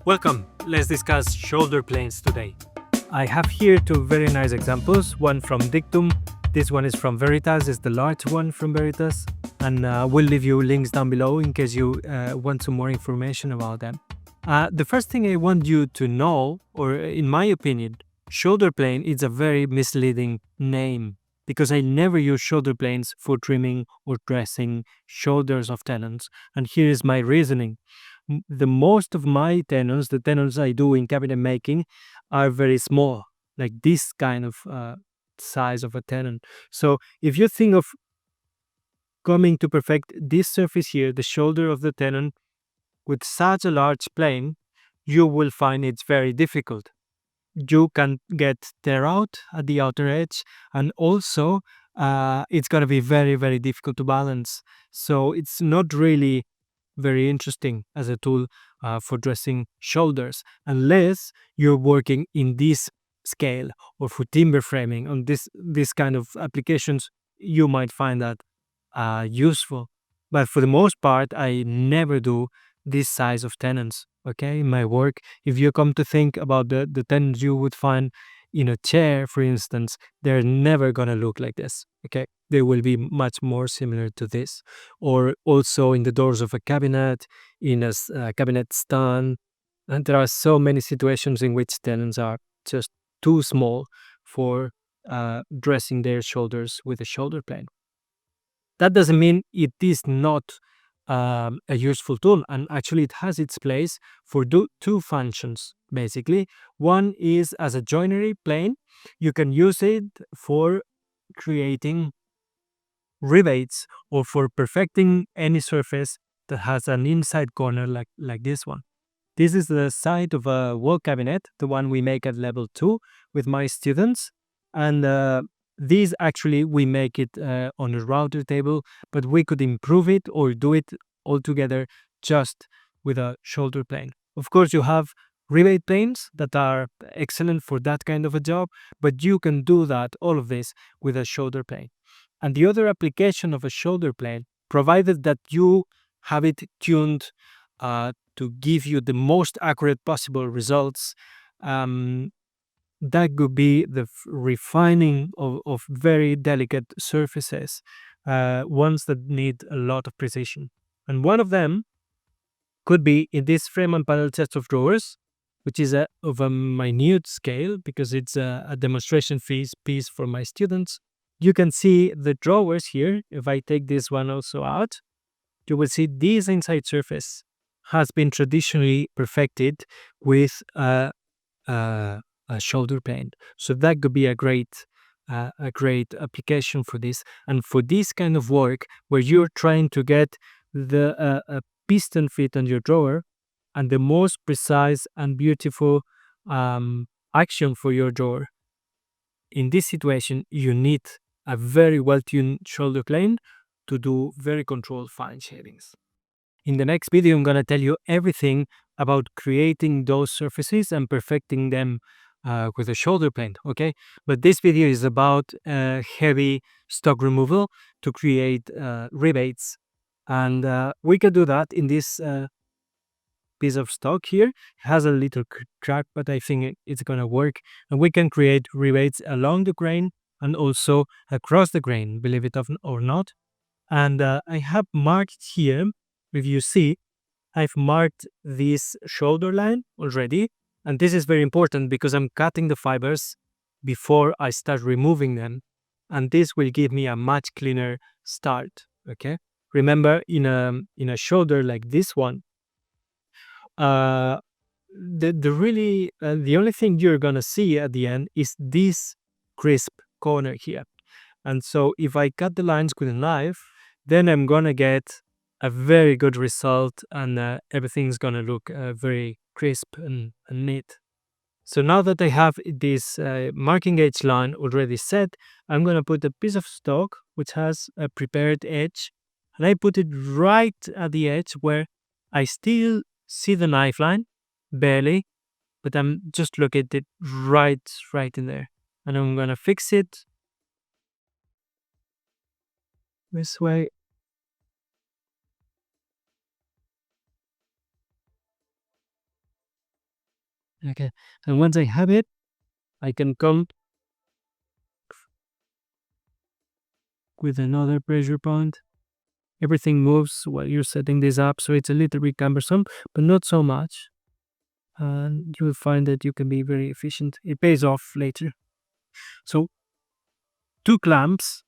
Welcome, let's discuss shoulder planes today. I have here two very nice examples, one from Dictum, this one is from Veritas, it's the large one from Veritas, and we'll leave you links down below in case you want some more information about them. The first thing I want you to know, or in my opinion, shoulder plane is a very misleading name because I never use shoulder planes for trimming or dressing shoulders of tenons, and here is my reasoning. The most of my tenons, the tenons I do in cabinet making, are very small, like this kind of size of a tenon. So if you think of coming to perfect this surface here, the shoulder of the tenon, with such a large plane, you will find it's very difficult. You can get tear out at the outer edge, and also it's going to be very, very difficult to balance. So it's not really very interesting as a tool for dressing shoulders unless you're working in this scale or for timber framing on this kind of applications. You might find that useful, but for the most part I never do this size of tenons, okay, in my work. If you come to think about the tenons you would find in a chair, for instance, they're never gonna look like this, okay. They will be much more similar to this, or also in the doors of a cabinet, in a cabinet stand. And there are so many situations in which tenons are just too small for dressing their shoulders with a shoulder plane. That doesn't mean it is not a useful tool, and actually it has its place for two functions basically. One is as a joinery plane. You can use it for creating rebates or for perfecting any surface that has an inside corner like this one. This is the side of a wall cabinet, the one we make at level 2 with my students. And these actually we make it on a router table, but we could improve it or do it altogether just with a shoulder plane. Of course, you have rebate planes that are excellent for that kind of a job, but you can do that, all of this, with a shoulder plane. And the other application of a shoulder plane, provided that you have it tuned to give you the most accurate possible results, that could be the refining of very delicate surfaces, ones that need a lot of precision. And one of them could be in this frame and panel chest of drawers, which is of a minute scale because it's a demonstration piece for my students. You can see the drawers here. If I take this one also out, you will see this inside surface has been traditionally perfected with a shoulder plane. So that could be a great application for this. And for this kind of work where you're trying to get the piston fit on your drawer and the most precise and beautiful action for your drawer, in this situation you need a very well-tuned shoulder plane to do very controlled fine shadings. In the next video, I'm going to tell you everything about creating those surfaces and perfecting them with a shoulder plane, okay? But this video is about heavy stock removal to create rebates. And we can do that in this piece of stock here. It has a little crack, but I think it's going to work. And we can create rebates along the grain and also across the grain, believe it or not. And I have marked here, if you see, I've marked this shoulder line already. And this is very important because I'm cutting the fibers before I start removing them. And this will give me a much cleaner start, okay? Remember, in a shoulder like this one, the only thing you're gonna see at the end is this crisp corner here. And so if I cut the lines with a knife, then I'm gonna get a very good result, and everything's gonna look very crisp and neat. So now that I have this marking edge line already set, I'm gonna put a piece of stock which has a prepared edge, and I put it right at the edge where I still see the knife line, barely, but I'm just look at it right in there. And I'm gonna fix it this way. Okay, and once I have it, I can come with another pressure point. Everything moves while you're setting this up, so it's a little bit cumbersome, but not so much. And you will find that you can be very efficient. It pays off later. So two clamps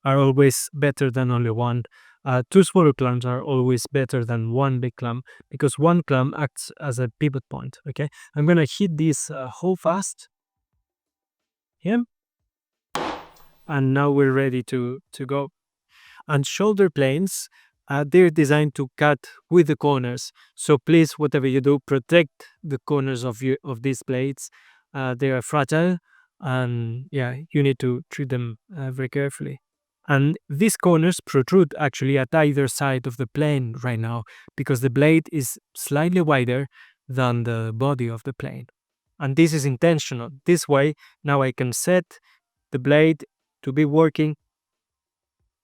are always better than only one. Two smaller clamps are always better than one big clamp because one clamp acts as a pivot point. Okay, I'm gonna hit this hole fast here, and now we're ready to go. And shoulder planes, they're designed to cut with the corners. So please, whatever you do, protect the corners of these blades. They are fragile, and yeah, you need to treat them very carefully. And these corners protrude actually at either side of the plane right now because the blade is slightly wider than the body of the plane. And this is intentional. This way, now I can set the blade to be working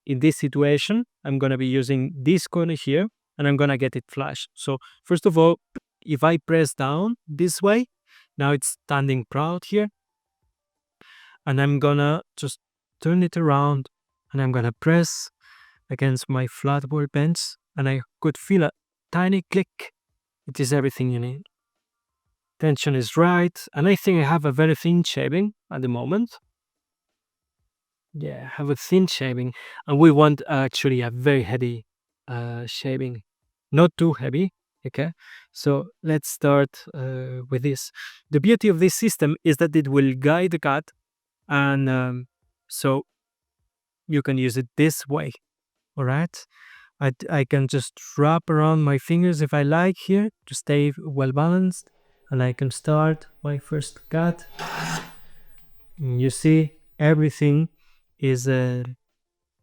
in this situation. I'm going to be using this corner here and I'm going to get it flush. So first of all, if I press down this way, now it's standing proud here, and I'm going to just turn it around and I'm going to press against my flat workbench and I could feel a tiny click. It is everything you need. Tension is right, and I think I have a very thin shaving at the moment. Yeah, have a thin shaving, and we want actually a very heavy shaving, not too heavy. Okay, so let's start with this. The beauty of this system is that it will guide the cut, and so you can use it this way. All right, I can just wrap around my fingers if I like here to stay well balanced, and I can start my first cut. You see, everything is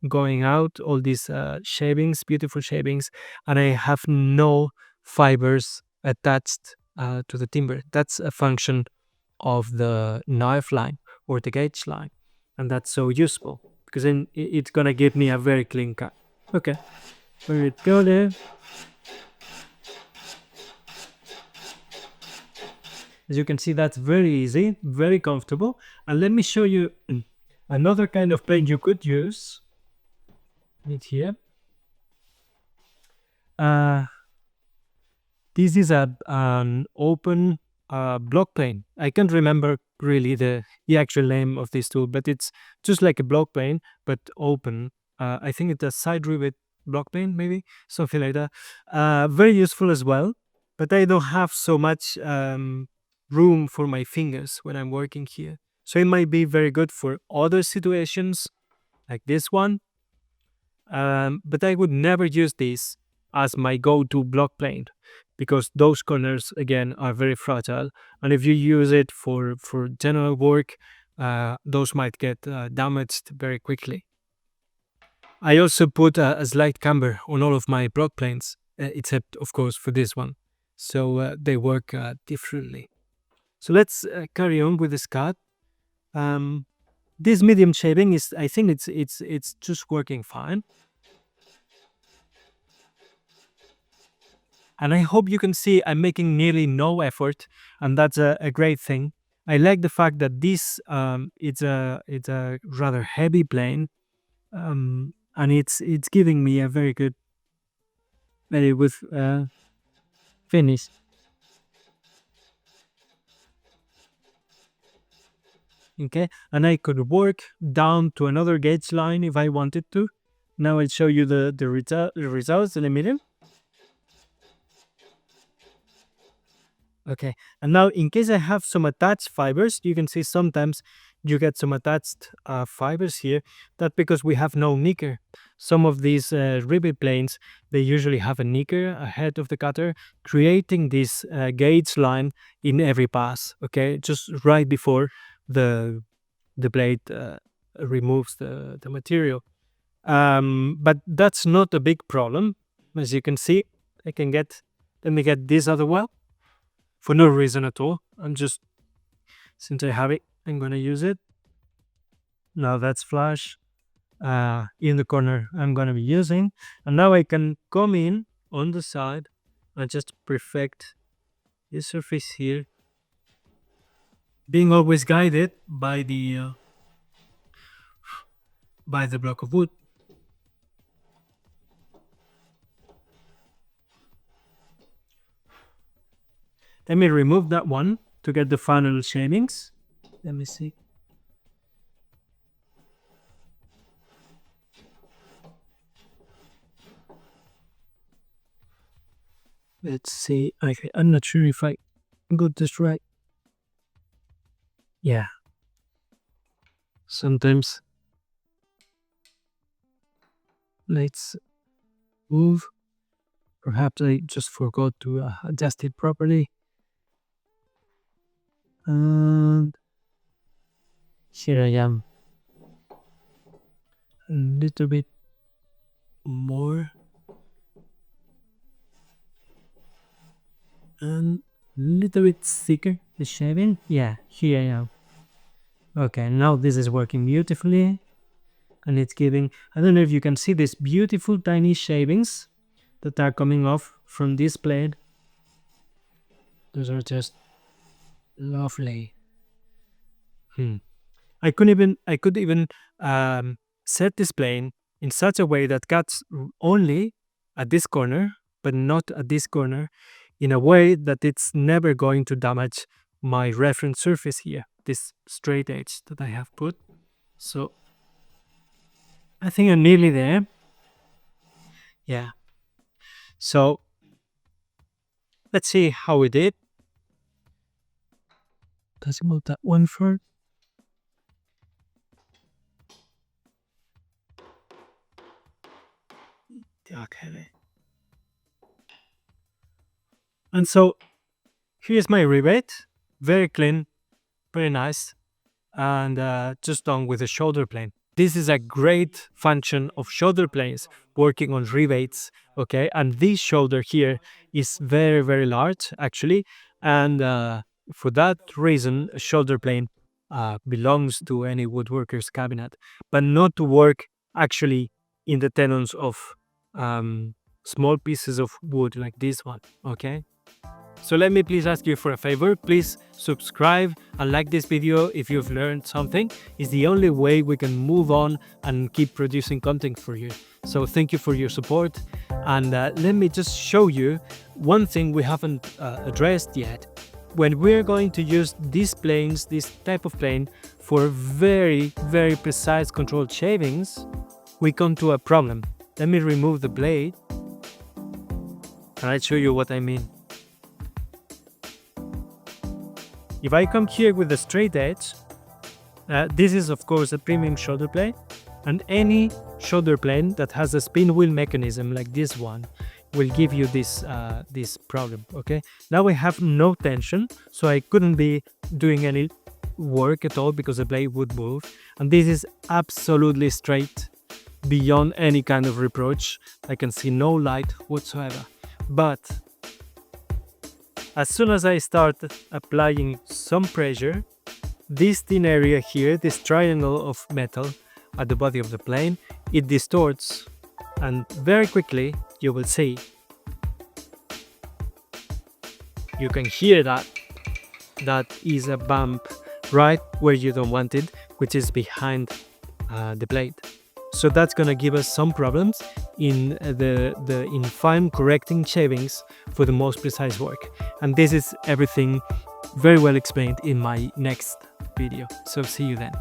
going out, all these shavings, beautiful shavings, and I have no fibers attached to the timber. That's a function of the knife line or the gauge line, and that's so useful because then it's gonna give me a very clean cut. Okay, where it go there? As you can see, that's very easy, very comfortable. And let me show you another kind of plane you could use. It here. Uh, this is an open block plane. I can't remember really the actual name of this tool, but it's just like a block plane, but open. I think it's a side rivet block plane, maybe something like that. Very useful as well, but I don't have so much room for my fingers when I'm working here. So it might be very good for other situations like this one. But I would never use this as my go-to block plane because those corners again are very fragile, and if you use it for general work, those might get damaged very quickly. I also put a slight camber on all of my block planes, except of course for this one, so they work differently. So let's carry on with this cut. This medium shaving is, I think it's just working fine. And I hope you can see I'm making nearly no effort, and that's a great thing. I like the fact that this it's a rather heavy plane, and it's giving me a very good finish. Okay, and I could work down to another gauge line if I wanted to. Now I'll show you the results in a minute. Okay, and now in case I have some attached fibers, you can see sometimes you get some attached fibers here. That's because we have no nicker. Some of these rivet planes, they usually have a nicker ahead of the cutter, creating this gauge line in every pass, okay, just right before the blade removes the material. But that's not a big problem. As you can see, let me get this other well for no reason at all. Since I have it, I'm gonna use it. Now that's flush in the corner I'm gonna be using. And now I can come in on the side and just perfect this surface here being always guided by the block of wood. Let me remove that one to get the final shavings. Let me see. Let's see. Okay, I'm not sure if I got this right. Yeah. Sometimes let's move. Perhaps I just forgot to adjust it properly. And here I am. A little bit more. And a little bit thicker, the shaving. Yeah, here I am. Okay, now this is working beautifully. And it's giving, I don't know if you can see these beautiful tiny shavings that are coming off from this blade. Those are just lovely. I could even set this plane in such a way that cuts only at this corner, but not at this corner, in a way that it's never going to damage my reference surface here, this straight edge that I have put. So I think I'm nearly there. Yeah. So let's see how we did. Let's move that one first. Okay. And so here's my rebate. Very clean, very nice, and just done with a shoulder plane. This is a great function of shoulder planes working on rebates, okay? And this shoulder here is very, very large, actually. And for that reason, a shoulder plane belongs to any woodworker's cabinet, but not to work actually in the tenons of small pieces of wood like this one, okay? So let me please ask you for a favor. Please subscribe and like this video if you've learned something. It's the only way we can move on and keep producing content for you. So thank you for your support. And let me just show you one thing we haven't addressed yet. When we're going to use these planes, this type of plane, for very, very precise controlled shavings, we come to a problem. Let me remove the blade and I'll show you what I mean. If I come here with a straight edge, this is of course a premium shoulder plane, and any shoulder plane that has a spin wheel mechanism like this one will give you this problem, okay? Now I have no tension, so I couldn't be doing any work at all because the blade would move, and this is absolutely straight, beyond any kind of reproach. I can see no light whatsoever. But as soon as I start applying some pressure, this thin area here, this triangle of metal at the body of the plane, it distorts, and very quickly you will see, you can hear that is a bump right where you don't want it, which is behind the blade. So that's gonna give us some problems in in fine correcting shavings for the most precise work. And this is everything very well explained in my next video. So see you then.